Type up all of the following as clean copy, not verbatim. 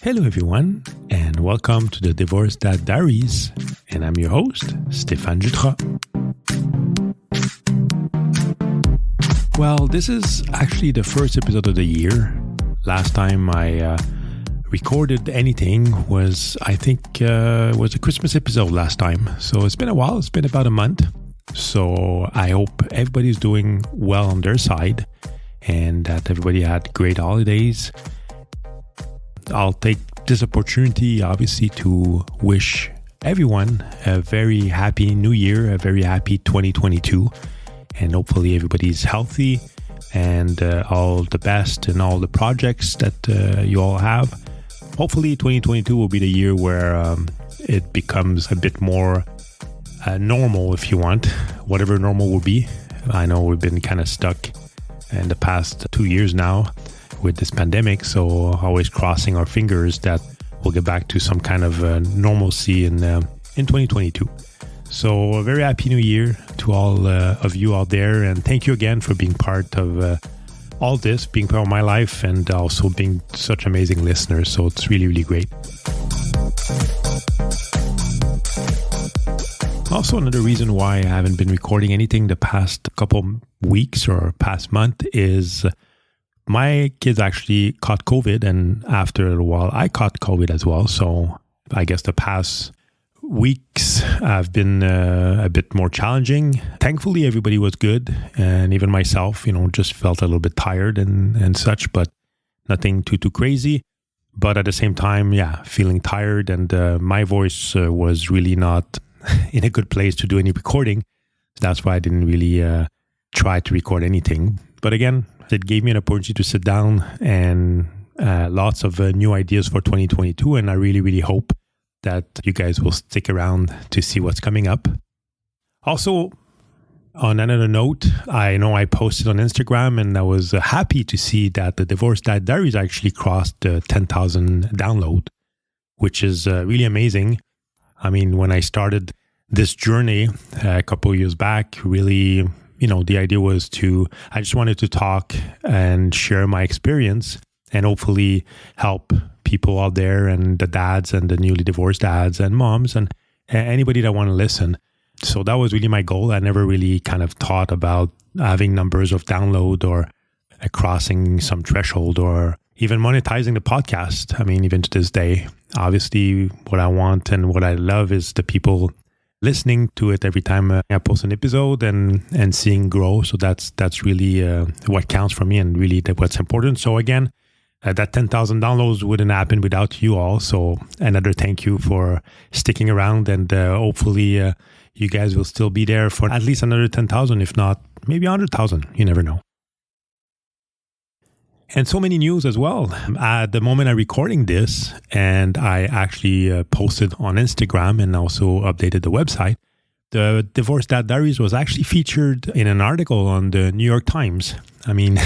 Hello everyone, and welcome to the Divorced Dad Diaries, and I'm your host, Stéphane Jutras. Well, this is actually the first episode of the year. Last time I recorded anything was, I think, was a Christmas episode last time. So it's been a while. It's been about a month. So I hope everybody's doing well on their side and that everybody had great holidays. I'll take this opportunity, obviously, to wish everyone a very happy new year, a very happy 2022. And hopefully everybody's healthy and all the best in all the projects that you all have. Hopefully 2022 will be the year where it becomes a bit more normal, if you want, whatever normal will be. I know we've been kind of stuck in the past 2 years now with this pandemic, so always crossing our fingers that we'll get back to some kind of normalcy in 2022. So a very happy new year to all of you out there, and thank you again for being part of all this, being part of my life, and also being such amazing listeners. So it's really, really great. Also, another reason why I haven't been recording anything the past couple weeks or past month is my kids actually caught COVID, and after a while I caught COVID as well. So I guess the past weeks have been a bit more challenging. Thankfully, everybody was good, and even myself, just felt a little bit tired and such, but nothing too crazy. But at the same time, feeling tired, and my voice was really not in a good place to do any recording. That's why I didn't really try to record anything. But again, it gave me an opportunity to sit down and lots of new ideas for 2022. And I really, really hope that you guys will stick around to see what's coming up. Also, on another note, I know I posted on Instagram, and I was happy to see that the Divorced Dad Diaries actually crossed 10,000 download, which is really amazing. I mean, when I started this journey a couple of years back, really, the idea was I just wanted to talk and share my experience and hopefully help people out there, and the dads and the newly divorced dads and moms and anybody that want to listen. So that was really my goal. I never really kind of thought about having numbers of download or crossing some threshold or even monetizing the podcast. I mean, even to this day, obviously what I want and what I love is the people listening to it every time I post an episode and seeing grow. So that's really what counts for me, and really what's important. So again, that 10,000 downloads wouldn't happen without you all. So another thank you for sticking around, and hopefully you guys will still be there for at least another 10,000, if not maybe 100,000. You never know. And so many news as well. At the moment I'm recording this, and I actually posted on Instagram and also updated the website, the Divorced Dad Diaries was actually featured in an article on the New York Times. I mean,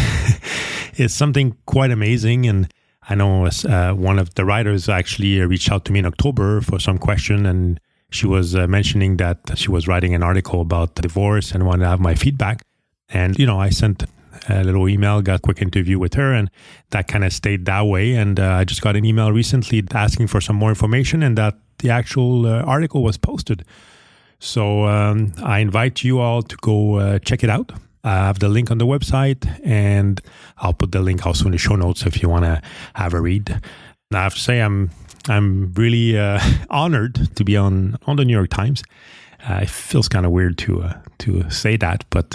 it's something quite amazing. And I know one of the writers actually reached out to me in October for some question, and she was mentioning that she was writing an article about divorce and wanted to have my feedback. And, I sent a little email, got a quick interview with her, and that kind of stayed that way. And I just got an email recently asking for some more information, and that the actual article was posted. So I invite you all to go check it out. I have the link on the website, and I'll put the link also in the show notes if you want to have a read. Now, I have to say I'm really honored to be on the New York Times. It feels kind of weird to say that, but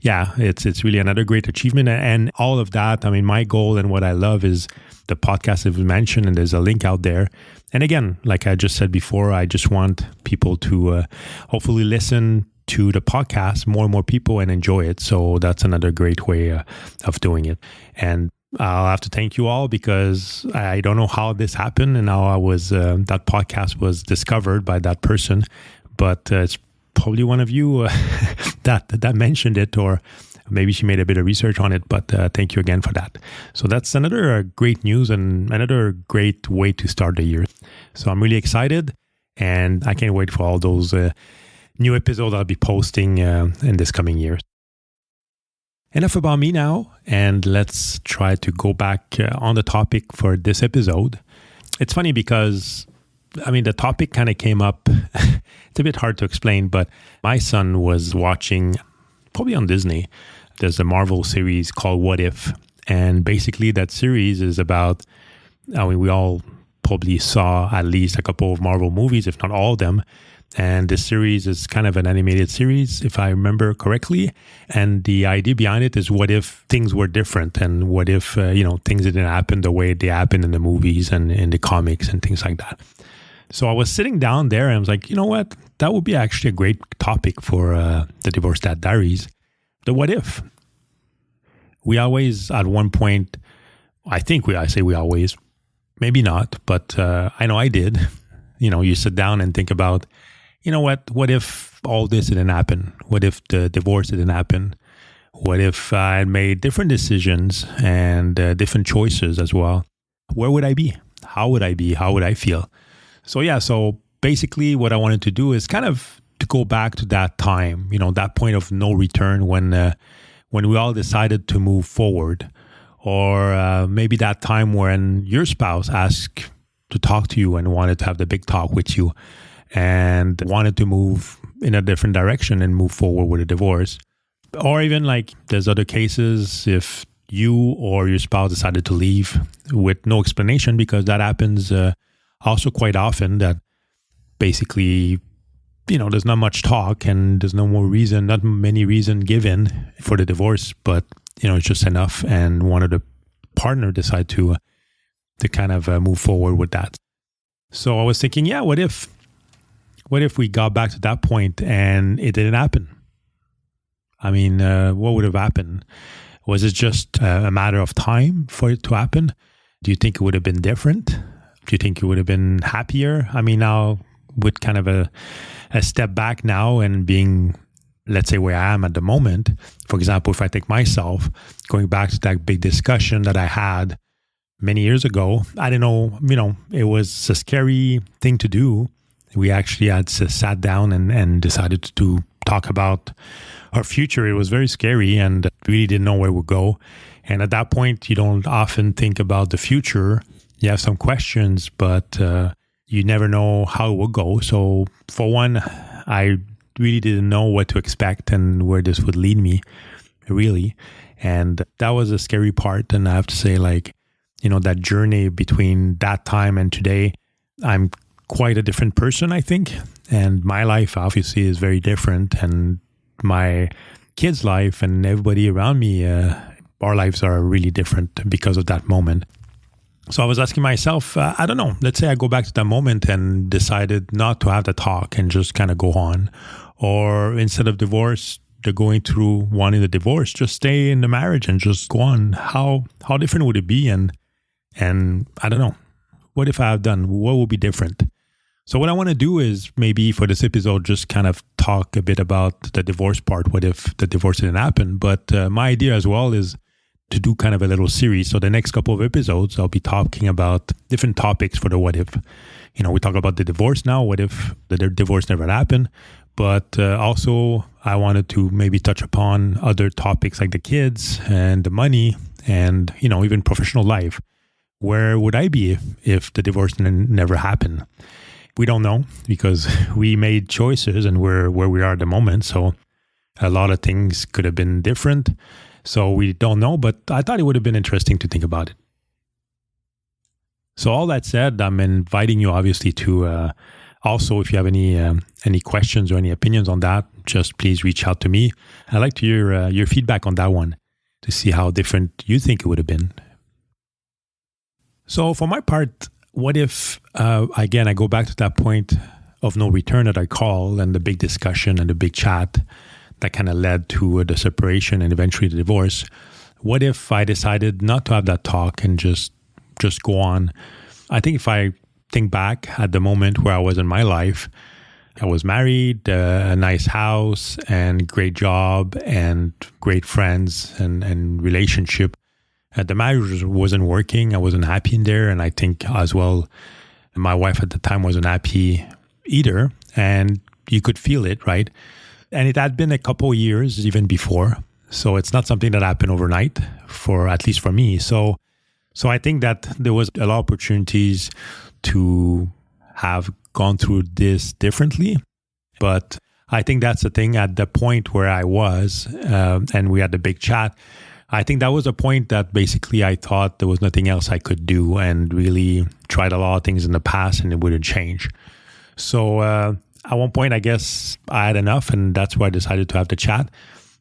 it's really another great achievement. And all of that, I mean, my goal and what I love is the podcast I've mentioned, and there's a link out there. And again, like I just said before, I just want people to hopefully listen to the podcast, more and more people, and enjoy it. So that's another great way of doing it. And I'll have to thank you all, because I don't know how this happened and how that podcast was discovered by that person. But it's probably one of you that mentioned it, or maybe she made a bit of research on it. But thank you again for that. So that's another great news and another great way to start the year. So I'm really excited, and I can't wait for all those new episodes I'll be posting in this coming year. Enough about me now, and let's try to go back on the topic for this episode. it's funny because, I mean, the topic kind of came up. It's a bit hard to explain, but my son was watching, probably on Disney, there's a Marvel series called What If? And basically that series is about, I mean, we all probably saw at least a couple of Marvel movies, if not all of them. And this series is kind of an animated series, if I remember correctly. And the idea behind it is what if things were different, and what if, things didn't happen the way they happen in the movies and in the comics and things like that. So I was sitting down there and I was like, you know what? That would be actually a great topic for the Divorced Dad Diaries. The what if. We always, at one point, I say we always, maybe not, but I know I did. You sit down and think about, what if all this didn't happen? What if the divorce didn't happen? What if I had made different decisions and different choices as well? Where would I be? How would I be? How would I feel? So basically what I wanted to do is kind of to go back to that time, that point of no return when we all decided to move forward, or maybe that time when your spouse asked to talk to you and wanted to have the big talk with you and wanted to move in a different direction and move forward with a divorce. Or even like there's other cases if you or your spouse decided to leave with no explanation, because that happens also quite often, that basically, there's not much talk and there's not many reason given for the divorce, but, it's just enough. And one of the partner decide to kind of move forward with that. So I was thinking, what if we got back to that point and it didn't happen? I mean, what would have happened? Was it just a matter of time for it to happen? Do you think it would have been different? Do you think it would have been happier? I mean, now with kind of a step back now and being, let's say, where I am at the moment, for example, if I take myself, going back to that big discussion that I had many years ago, I don't know, it was a scary thing to do. We actually had sat down and decided to talk about our future. It was very scary and really didn't know where we'd go. And at that point, you don't often think about the future. You have some questions, but you never know how it will go. So for one, I really didn't know what to expect and where this would lead me, really. And that was a scary part. And I have to say, that journey between that time and today, I'm quite a different person, I think. And my life obviously is very different. And my kids' life and everybody around me, our lives are really different because of that moment. So I was asking myself, I don't know, let's say I go back to that moment and decided not to have the talk and just kind of go on. Or instead of divorce, they're going through wanting the divorce, just stay in the marriage and just go on. How different would it be? And I don't know, what if I have done? What would be different? So what I want to do is maybe for this episode, just kind of talk a bit about the divorce part. What if the divorce didn't happen? But my idea as well is to do kind of a little series. So the next couple of episodes, I'll be talking about different topics for the what if. We talk about the divorce now. What if the divorce never happened? But also I wanted to maybe touch upon other topics like the kids and the money and, even professional life. Where would I be if the divorce never happened? We don't know, because we made choices and we're where we are at the moment. So a lot of things could have been different. So we don't know, but I thought it would have been interesting to think about it. So all that said, I'm inviting you obviously to also, if you have any questions or any opinions on that, just please reach out to me. I'd like to hear your feedback on that one to see how different you think it would have been. So for my part, what if, again, I go back to that point of no return that I call, and the big discussion and the big chat that kind of led to the separation and eventually the divorce. What if I decided not to have that talk and just go on? I think if I think back at the moment where I was in my life, I was married, a nice house and great job and great friends and relationship. The marriage wasn't working. I wasn't happy in there. And I think as well, my wife at the time wasn't happy either. And you could feel it, right? And it had been a couple of years even before. So it's not something that happened overnight, at least for me. So I think that there was a lot of opportunities to have gone through this differently. But I think that's the thing. At the point where I was, and we had the big chat, I think that was a point that basically I thought there was nothing else I could do, and really tried a lot of things in the past and it wouldn't change. So at one point, I guess I had enough, and that's why I decided to have the chat.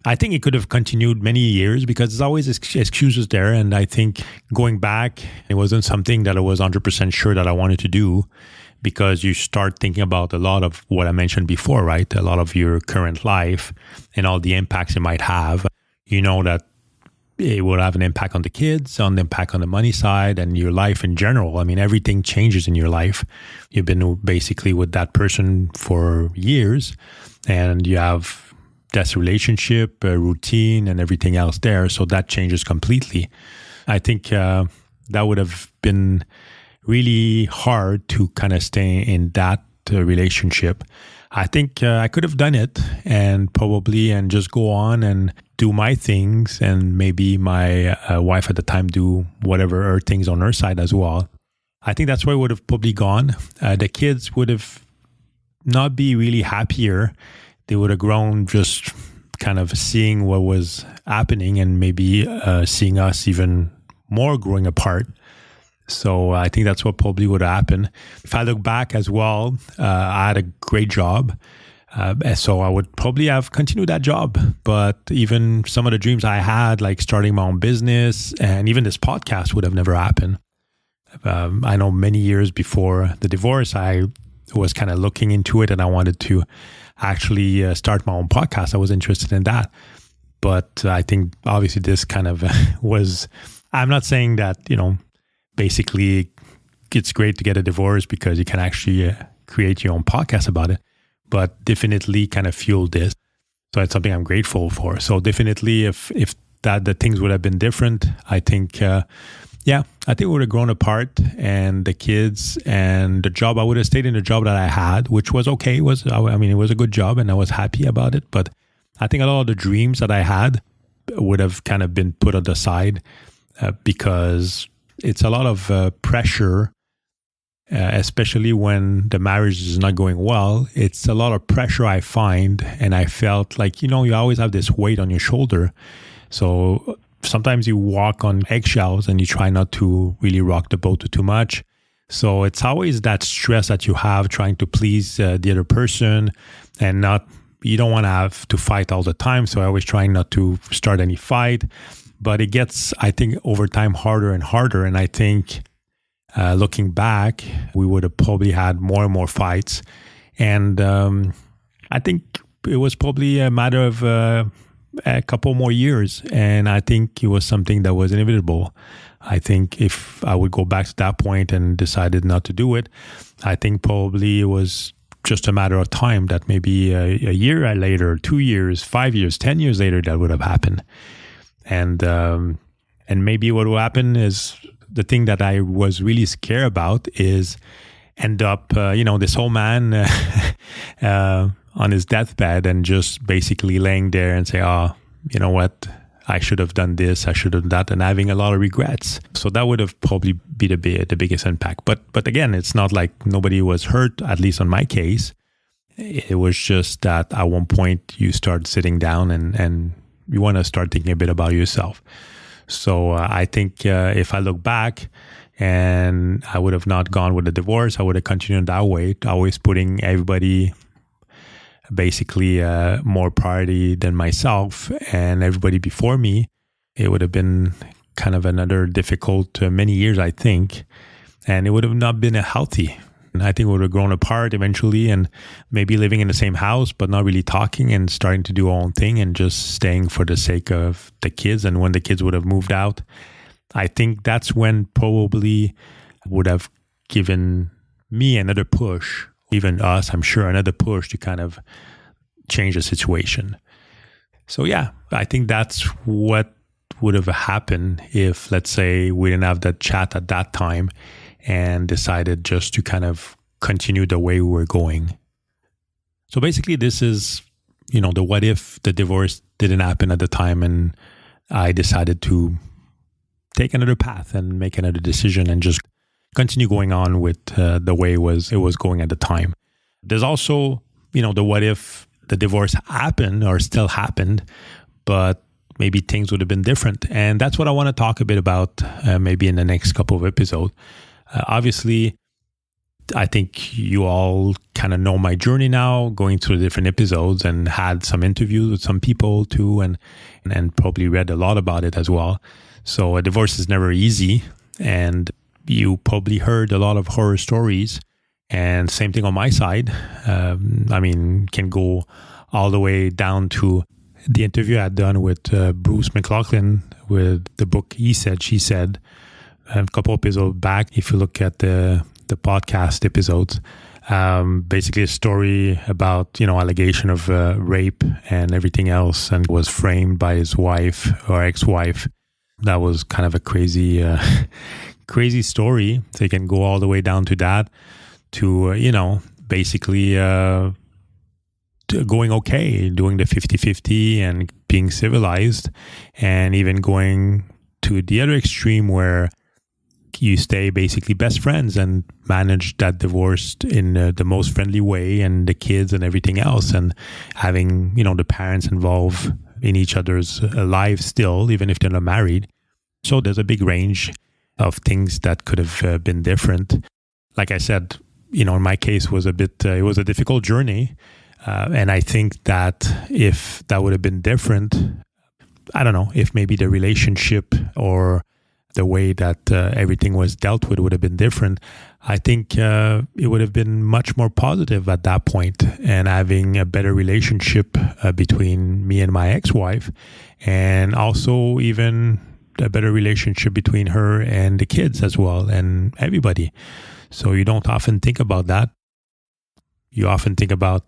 I think it could have continued many years because there's always excuses there. And I think going back, it wasn't something that I was 100% sure that I wanted to do, because you start thinking about a lot of what I mentioned before, right? A lot of your current life and all the impacts it might have. You know that it will have an impact on the kids, on the impact on the money side, and your life in general. I mean, everything changes in your life. You've been basically with that person for years, and you have this relationship, routine, and everything else there. So that changes completely. I think that would have been really hard to kind of stay in that relationship. I think I could have done it and just go on and do my things, and maybe my wife at the time do whatever her things on her side as well. I think that's where I would have probably gone. The kids would have not be really happier. They would have grown just kind of seeing what was happening, and maybe seeing us even more growing apart. So I think that's what probably would happen. If I look back as well, I had a great job. So I would probably have continued that job. But even some of the dreams I had, like starting my own business and even this podcast, would have never happened. I know many years before the divorce, I was kind of looking into it, and I wanted to actually start my own podcast. I was interested in that. But I think obviously this kind of was, I'm not saying that, basically it's great to get a divorce because you can actually create your own podcast about it, but definitely kind of fueled this. So it's something I'm grateful for. So definitely if that the things would have been different, I think, I think we would have grown apart, and the kids and the job, I would have stayed in the job that I had, which was okay. It was a good job and I was happy about it. But I think a lot of the dreams that I had would have kind of been put on the side because it's a lot of pressure, especially when the marriage is not going well. It's a lot of pressure, I find. And I felt like, you always have this weight on your shoulder. So sometimes you walk on eggshells and you try not to really rock the boat too much. So it's always that stress that you have trying to please the other person, and you don't want to have to fight all the time. So I always trying not to start any fight. But it gets, I think, over time harder and harder. And I think looking back, we would have probably had more and more fights. And I think it was probably a matter of a couple more years. And I think it was something that was inevitable. I think if I would go back to that point and decided not to do it, I think probably it was just a matter of time that maybe a year later, 2 years, 5 years, 10 years later, that would have happened. And maybe what will happen is, the thing that I was really scared about is end up, this old man on his deathbed and just basically laying there and say, oh, you know what, I should have done this, I should have done that, and having a lot of regrets. So that would have probably be the biggest impact. But again, it's not like nobody was hurt, at least on my case. It was just that at one point you start sitting down and you want to start thinking a bit about yourself. So I think if I look back, and I would have not gone with the divorce, I would have continued that way, always putting everybody basically more priority than myself and everybody before me. It would have been kind of another difficult many years, I think, and it would have not been healthy. And I think we would have grown apart eventually, and maybe living in the same house, but not really talking, and starting to do our own thing and just staying for the sake of the kids. And when the kids would have moved out, I think that's when probably would have given me another push, even us, I'm sure, another push to kind of change the situation. So yeah, I think that's what would have happened if, let's say, we didn't have that chat at that time and decided just to kind of continue the way we were going. So basically this is, the what if the divorce didn't happen at the time and I decided to take another path and make another decision and just continue going on with the way it was going at the time. There's also, the what if the divorce happened or still happened, but maybe things would have been different. And that's what I want to talk a bit about maybe in the next couple of episodes. Obviously, I think you all kind of know my journey now, going through the different episodes, and had some interviews with some people too, and probably read a lot about it as well. So a divorce is never easy, and you probably heard a lot of horror stories. And same thing on my side. Can go all the way down to the interview I had done with Bruce McLaughlin with the book He Said, She Said, a couple episodes back. If you look at the podcast episodes, basically a story about, allegation of rape and everything else, and was framed by his wife or ex-wife. That was kind of a crazy story. So you can go all the way down to that, to, basically going okay, doing the 50-50 and being civilized, and even going to the other extreme where you stay basically best friends and manage that divorce in the most friendly way, and the kids and everything else, and having, the parents involved in each other's lives still, even if they're not married. So there's a big range of things that could have been different. Like I said, in my case was it was a difficult journey. And I think that if that would have been different, I don't know, if maybe the relationship or the way that everything was dealt with would have been different, I think it would have been much more positive at that point, and having a better relationship between me and my ex-wife, and also even a better relationship between her and the kids as well, and everybody. So you don't often think about that. You often think about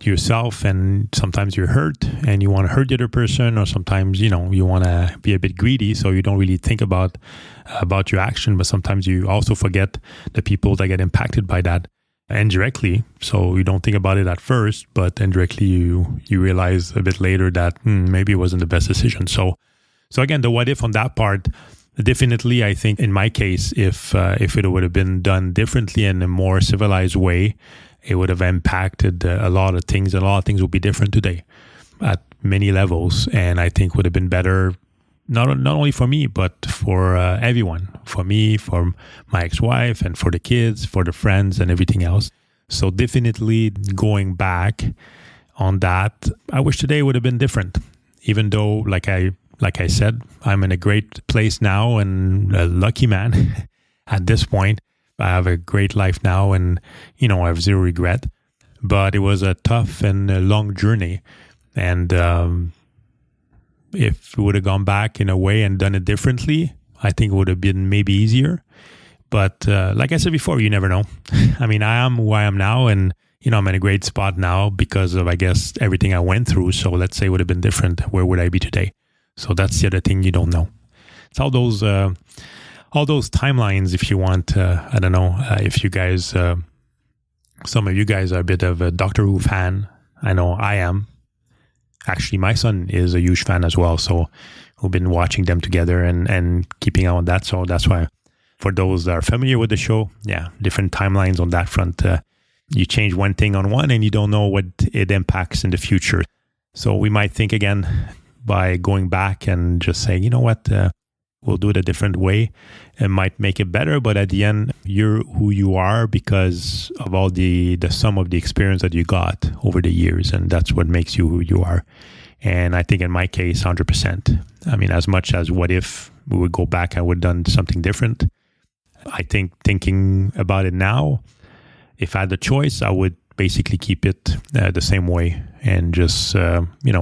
yourself, and sometimes you're hurt and you want to hurt the other person, or sometimes, you want to be a bit greedy. So you don't really think about your action, but sometimes you also forget the people that get impacted by that indirectly. So you don't think about it at first, but indirectly you realize a bit later that maybe it wasn't the best decision. So again, the what if on that part, definitely, I think in my case, if it would have been done differently in a more civilized way, it would have impacted a lot of things, and a lot of things would be different today at many levels. And I think would have been better, not only for me, but for everyone, for me, for my ex-wife, and for the kids, for the friends and everything else. So definitely going back on that, I wish today would have been different, even though, like I said, I'm in a great place now and a lucky man at this point. I have a great life now, and, I have zero regret. But it was a tough and a long journey. And if we would have gone back in a way and done it differently, I think it would have been maybe easier. But like I said before, you never know. I am who I am now, and, I'm in a great spot now because of, I guess, everything I went through. So let's say it would have been different. Where would I be today? So that's the other thing you don't know. It's all those timelines, if you want. I don't know if you guys, some of you guys are a bit of a Doctor Who fan. I know I am. Actually, my son is a huge fan as well. So we've been watching them together and keeping on that. So that's why, for those that are familiar with the show, different timelines on that front. You change one thing on one and you don't know what it impacts in the future. So we might think again, by going back and just saying, you know what, we'll do it a different way. It might make it better, but at the end, you're who you are because of all the sum of the experience that you got over the years, and that's what makes you who you are. And I think in my case, 100%. As much as what if we would go back and would have done something different, I think thinking about it now, if I had the choice, I would basically keep it the same way, and just,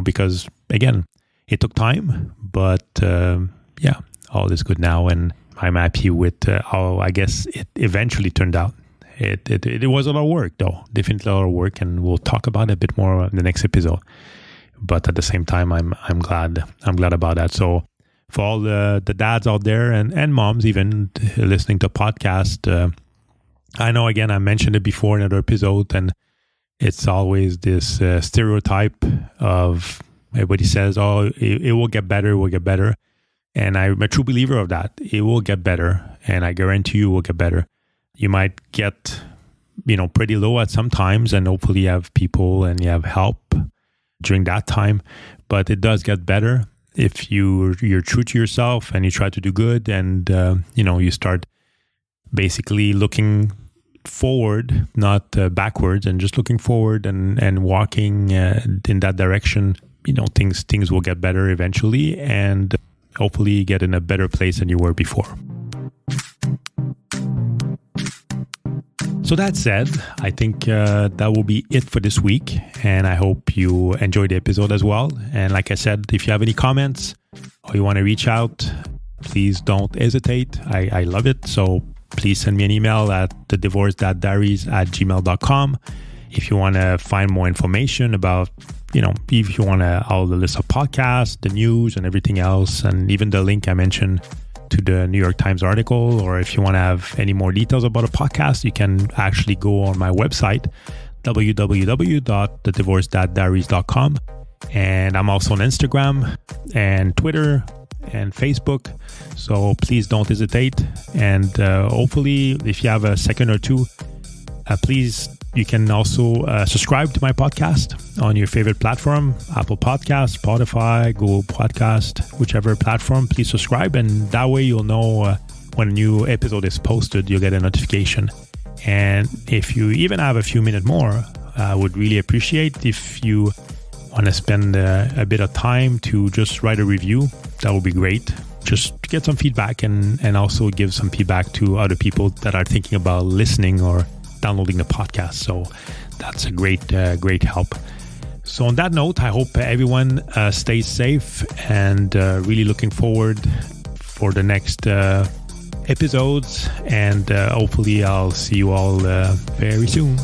because again, it took time, but all is good now, and I'm happy with how, I guess, it eventually turned out. It was a lot of work, though, definitely a lot of work, and we'll talk about it a bit more in the next episode. But at the same time, I'm glad about that. So for all the dads out there and moms even listening to podcast, I know, again, I mentioned it before in another episode, and it's always this stereotype of everybody says, it will get better, it will get better. And I'm a true believer of that. It will get better. and I guarantee you will get better. You might get, pretty low at some times, and hopefully you have people and you have help during that time, but it does get better if you're true to yourself and you try to do good, and you start basically looking forward, not backwards, and just looking forward and walking in that direction. Things will get better eventually, and hopefully get in a better place than you were before. So that said, I think that will be it for this week, and I hope you enjoyed the episode as well. And like I said, if you have any comments or you want to reach out, please don't hesitate. I love it. So please send me an email at TheDivorcedDadDiaries@gmail.com. If you want to find more information about, if you want all the list of podcasts, the news and everything else, and even the link I mentioned to the New York Times article, or if you want to have any more details about a podcast, you can actually go on my website, www.TheDivorcedDadDiaries.com. And I'm also on Instagram and Twitter and Facebook. So please don't hesitate. And hopefully, if you have a second or two, please, you can also subscribe to my podcast on your favorite platform, Apple Podcast, Spotify, Google Podcast, whichever platform. Please subscribe, and that way you'll know when a new episode is posted, you'll get a notification. And if you even have a few minutes more, I would really appreciate if you want to spend a bit of time to just write a review. That would be great. Just to get some feedback and also give some feedback to other people that are thinking about listening or downloading the podcast. So that's a great help. So on that note, I hope everyone stays safe, and really looking forward for the next episodes. And hopefully I'll see you all very soon.